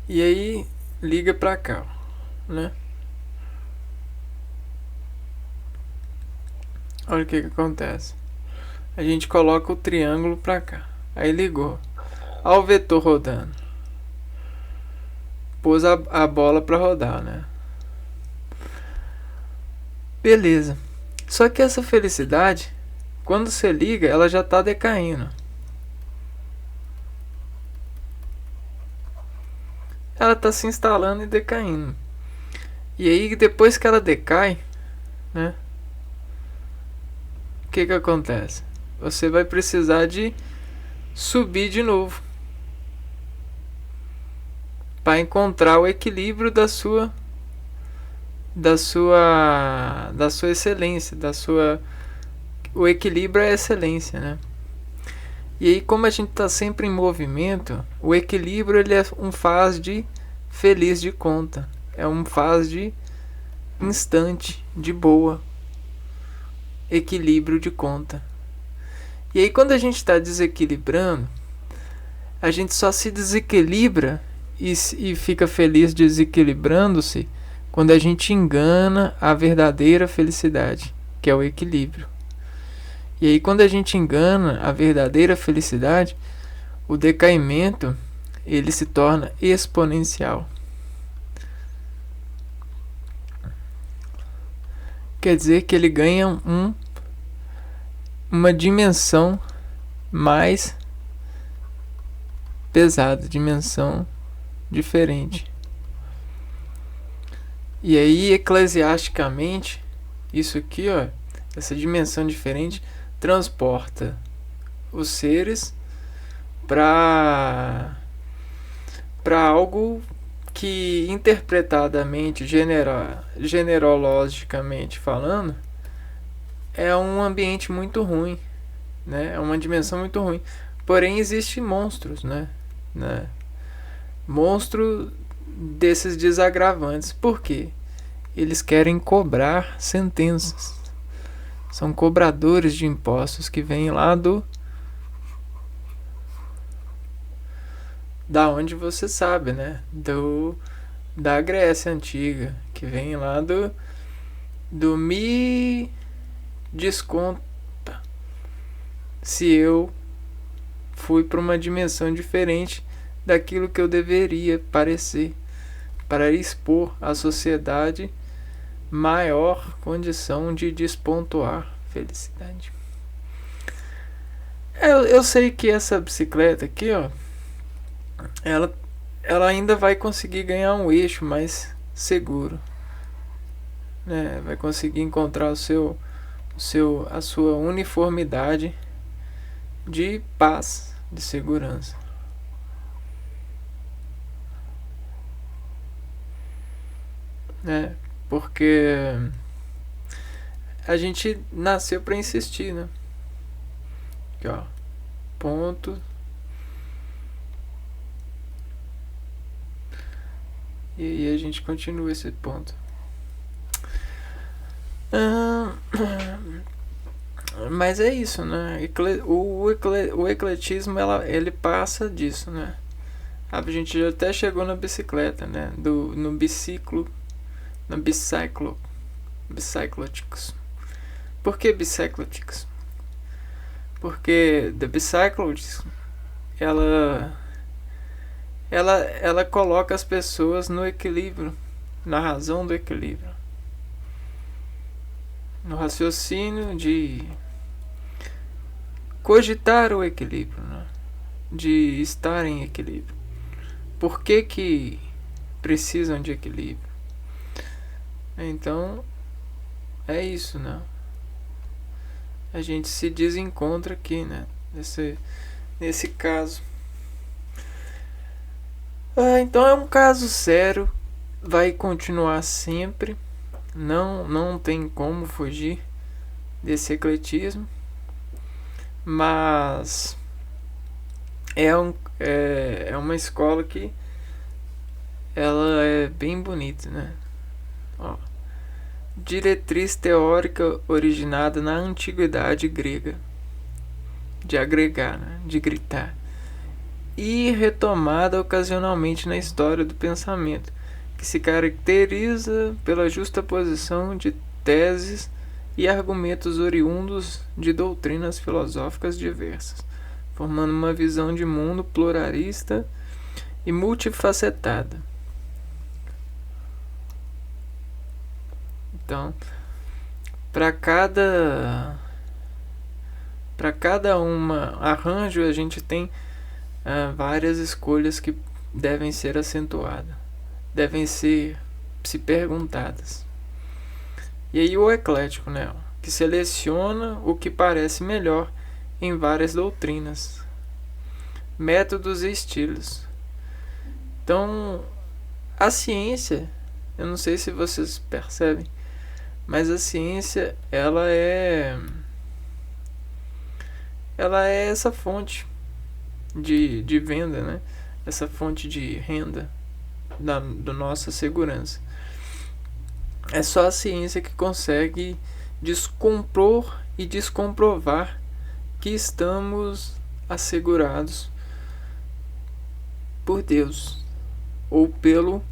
e aí liga pra cá, ó, né? Olha o que acontece. A gente coloca o triângulo pra cá. Aí ligou. Olha o vetor rodando. Pôs a bola pra rodar, né? Beleza. Só que essa felicidade, quando você liga, ela já tá decaindo. Ela tá se instalando e decaindo. E aí, depois que ela decai, né? O que acontece? Você vai precisar de subir de novo para encontrar o equilíbrio da sua excelência, o equilíbrio é a excelência, né? E aí, como a gente está sempre em movimento, o equilíbrio ele é um faz de feliz de conta, é um faz de instante, de boa, equilíbrio de conta. E aí, quando a gente está desequilibrando, a gente só se desequilibra e fica feliz desequilibrando-se quando a gente engana a verdadeira felicidade, que é o equilíbrio. E aí, quando a gente engana a verdadeira felicidade, o decaimento ele se torna exponencial. Quer dizer que ele ganha uma dimensão mais pesada, dimensão diferente. E aí, eclesiasticamente, isso aqui, ó, essa dimensão diferente transporta os seres para algo que, interpretadamente, generologicamente falando, é um ambiente muito ruim, né? É uma dimensão muito ruim. Porém, existem monstros, né? monstro desses desagravantes. Por quê? Eles querem cobrar sentenças. São cobradores de impostos que vêm lá da onde você sabe, né? Da Grécia Antiga, que vem lá do me desconta se eu fui para uma dimensão diferente daquilo que eu deveria parecer, para expor à sociedade maior condição de despontuar felicidade. Eu sei que essa bicicleta aqui, ó, ela ainda vai conseguir ganhar um eixo mais seguro, né? Vai conseguir encontrar a sua uniformidade de paz, de segurança. Né? Porque a gente nasceu para insistir, né? Aqui, ó, ponto. E aí a gente continua esse ponto. Mas é isso, né? O ecletismo ele passa disso, né? A gente já até chegou na bicicleta, né? No biciclo. No Bicyclotics. Por que Bicyclotics? Porque The Bicyclotics ela coloca as pessoas no equilíbrio, na razão do equilíbrio, no raciocínio de cogitar o equilíbrio, né? De estar em equilíbrio. Por que precisam de equilíbrio? Então é isso, né? A gente se desencontra aqui, né? Nesse caso. Então é um caso sério, vai continuar sempre, não tem como fugir desse ecletismo, mas é uma escola que ela é bem bonita, né? Ó, diretriz teórica originada na antiguidade grega, de agregar, né? De gritar, e retomada ocasionalmente na história do pensamento, que se caracteriza pela justaposição de teses e argumentos oriundos de doutrinas filosóficas diversas, formando uma visão de mundo pluralista e multifacetada. Então, para cada arranjo a gente tem várias escolhas que devem ser acentuadas, devem ser se perguntadas. E aí o eclético, né, que seleciona o que parece melhor em várias doutrinas, métodos e estilos. Então, a ciência, eu não sei se vocês percebem, mas a ciência ela é essa fonte de venda, né? Essa fonte de renda da nossa segurança. É só a ciência que consegue descompor e descomprovar que estamos assegurados por Deus ou pelo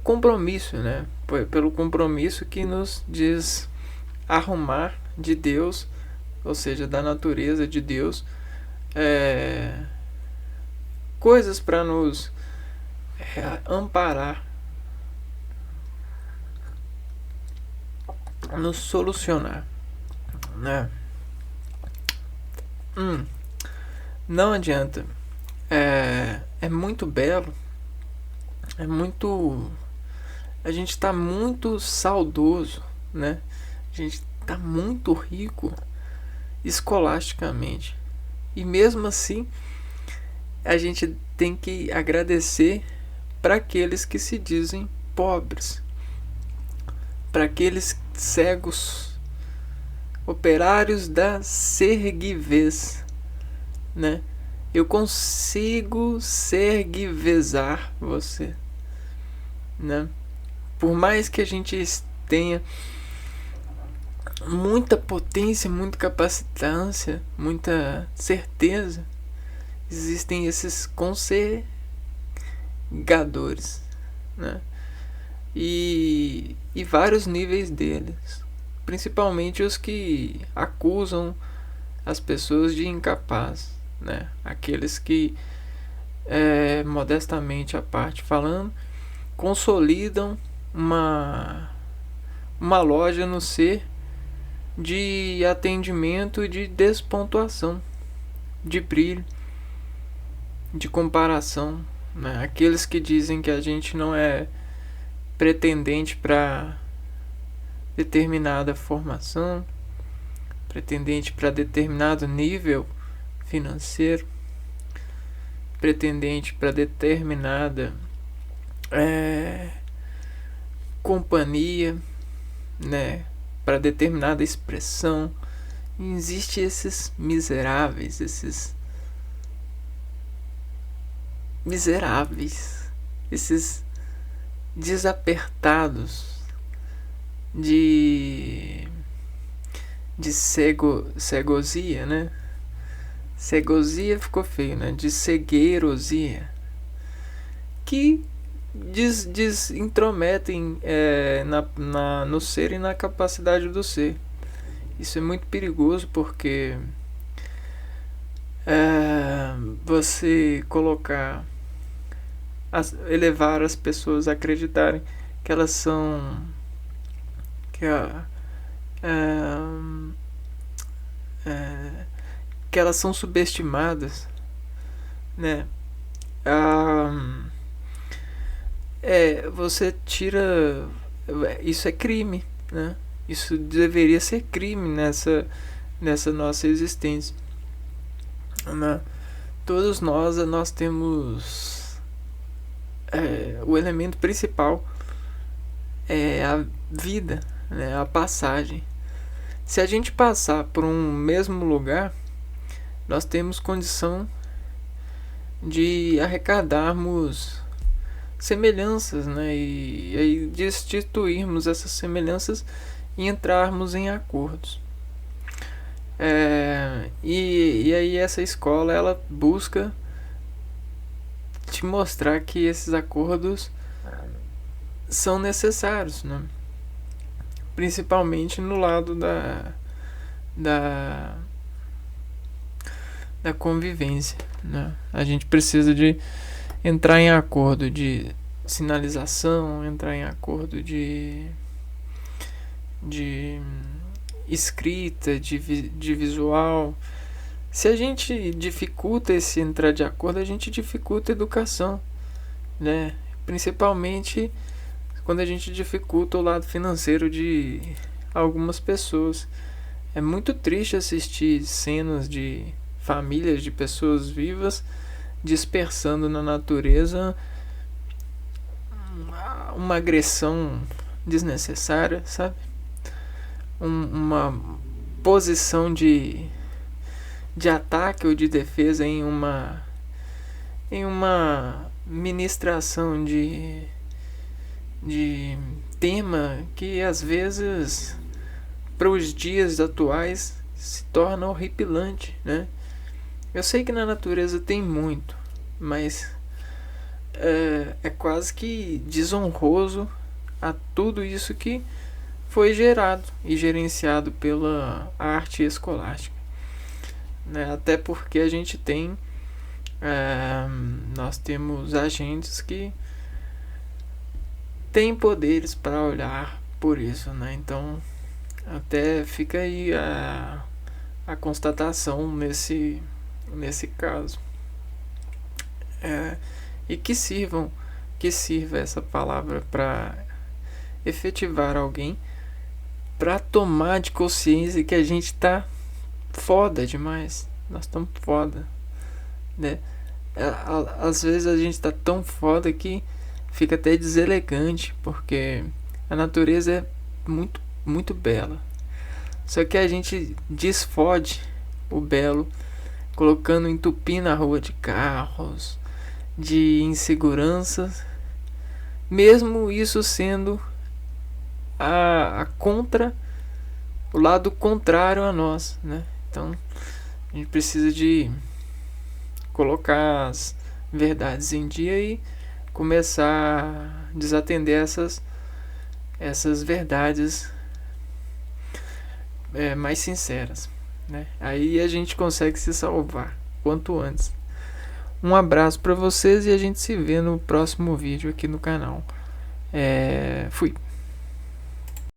compromisso, né? Pelo compromisso que nos diz arrumar de Deus, ou seja, da natureza de Deus, coisas para nos amparar, nos solucionar, né? Não adianta. É muito belo. A gente está muito saudoso, né? A gente está muito rico escolasticamente. E mesmo assim, a gente tem que agradecer para aqueles que se dizem pobres, para aqueles cegos operários da serguivez, né? Eu consigo serguivezar você, né? Por mais que a gente tenha muita potência, muita capacitância, muita certeza, existem esses consergadores, né? E vários níveis deles, principalmente os que acusam as pessoas de incapaz, né? Aqueles que, modestamente à parte falando, consolidam uma loja no ser de atendimento, de despontuação, de brilho, de comparação, né? Aqueles que dizem que a gente não é pretendente para determinada formação, pretendente para determinado nível financeiro, pretendente para determinada companhia, né, para determinada expressão. E existe esses miseráveis, esses desapertados de cegosia, né? Cegosia ficou feio, né? De cegueirosia, que intrometem no ser e na capacidade do ser. Isso é muito perigoso, porque você elevar as pessoas a acreditarem que elas são que elas são subestimadas, né? Você tira, isso é crime, né? Isso deveria ser crime nessa nossa existência, né? Todos nós temos o elemento principal é a vida, né? A passagem. Se a gente passar por um mesmo lugar, nós temos condição de arrecadarmos semelhanças, né? E aí destituirmos essas semelhanças e entrarmos em acordos. E aí essa escola, ela busca te mostrar que esses acordos são necessários, né? Principalmente no lado da convivência, né? A gente precisa de entrar em acordo de sinalização, entrar em acordo de escrita, de visual. Se a gente dificulta esse entrar de acordo, a gente dificulta a educação, né? Principalmente quando a gente dificulta o lado financeiro de algumas pessoas. É muito triste assistir cenas de famílias de pessoas vivas dispersando na natureza uma agressão desnecessária, sabe? Uma posição de ataque ou de defesa em uma ministração de tema que às vezes para os dias atuais se torna horripilante, né? Eu sei que na natureza tem muito, mas é quase que desonroso a tudo isso que foi gerado e gerenciado pela arte escolástica, né? Até porque a gente tem nós temos agentes que têm poderes para olhar por isso, né? Então até fica aí a constatação nesse caso, e que sirva essa palavra para efetivar alguém, para tomar de consciência que a gente tá foda demais, nós estamos foda, né? Às vezes a gente tá tão foda que fica até deselegante, porque a natureza é muito, muito bela, Só que a gente desfode o belo, colocando entupir na rua de carros, de inseguranças, mesmo isso sendo a contra, o lado contrário a nós, né? Então a gente precisa de colocar as verdades em dia e começar a desatender essas verdades mais sinceras, né? Aí a gente consegue se salvar quanto antes. Um abraço para vocês e a gente se vê no próximo vídeo aqui no canal. Fui.